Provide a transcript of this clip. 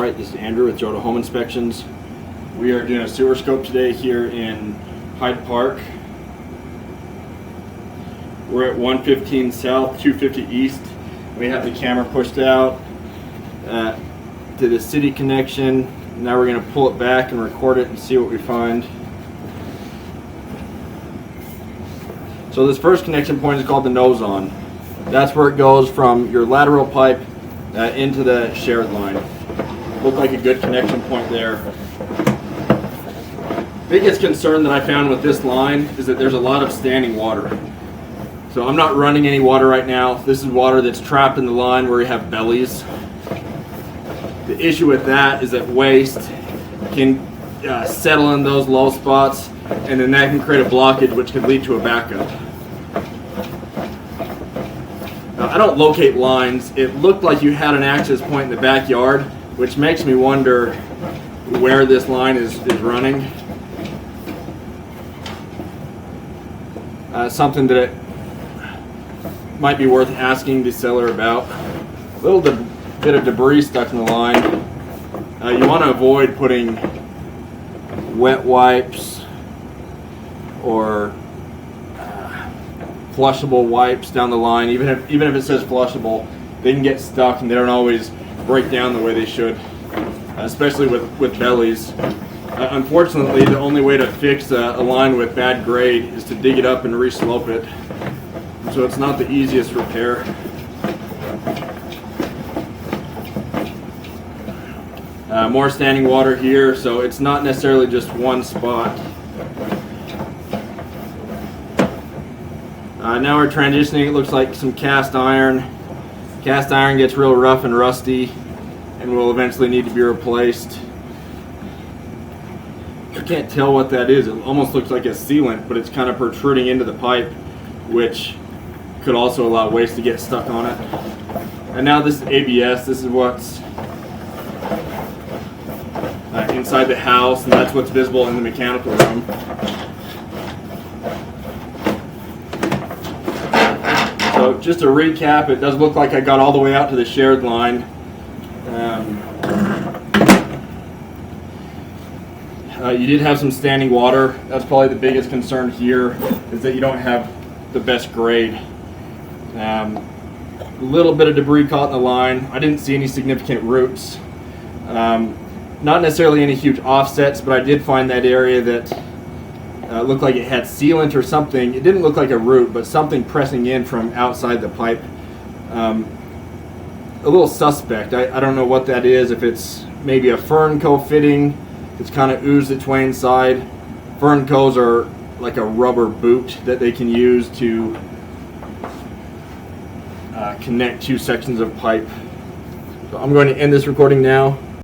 Alright, this is Andrew with Joda Home Inspections. We are doing a sewer scope today here in Hyde Park. We're at 115 South, 250 East. We have the camera pushed out to the city connection. Now we're going to pull it back and record it and see what we find. So this first connection point is called the nose on. That's where it goes from your lateral pipe into the shared line. Looked like a good connection point there. Biggest concern that I found with this line is that there's a lot of standing water. So I'm not running any water right now. This is water that's trapped in the line where you have bellies. The issue with that is that waste can settle in those low spots, and then that can create a blockage which could lead to a backup. Now, I don't locate lines. It looked like you had an access point in the backyard, which makes me wonder where this line is running. Something that it might be worth asking the seller about. A little bit of debris stuck in the line. You want to avoid putting wet wipes or flushable wipes down the line. Even if it says flushable, they can get stuck and they don't always break down the way they should, especially with bellies. Unfortunately, the only way to fix a line with bad grade is to dig it up and re-slope it. So it's not the easiest repair. More standing water here, so it's not necessarily just one spot. Now we're transitioning. It looks like some cast iron. Cast iron gets real rough and rusty and will eventually need to be replaced. I can't tell what that is. It almost looks like a sealant, but it's kind of protruding into the pipe, which could also allow waste to get stuck on it. And now this is ABS. This is what's inside the house, and that's what's visible in the mechanical room. So just to recap, it does look like I got all the way out to the shared line. You did have some standing water. That's probably the biggest concern here, is that you don't have the best grade. A little bit of debris caught in the line. I didn't see any significant roots. Not necessarily any huge offsets, but I did find that area that looked like it had sealant or something. It didn't look like a root, but something pressing in from outside the pipe. A little suspect. I don't know what that is. If it's maybe a Fernco fitting, it's kind of oozed its way inside. Ferncos are like a rubber boot that they can use to connect two sections of pipe. So I'm going to end this recording now.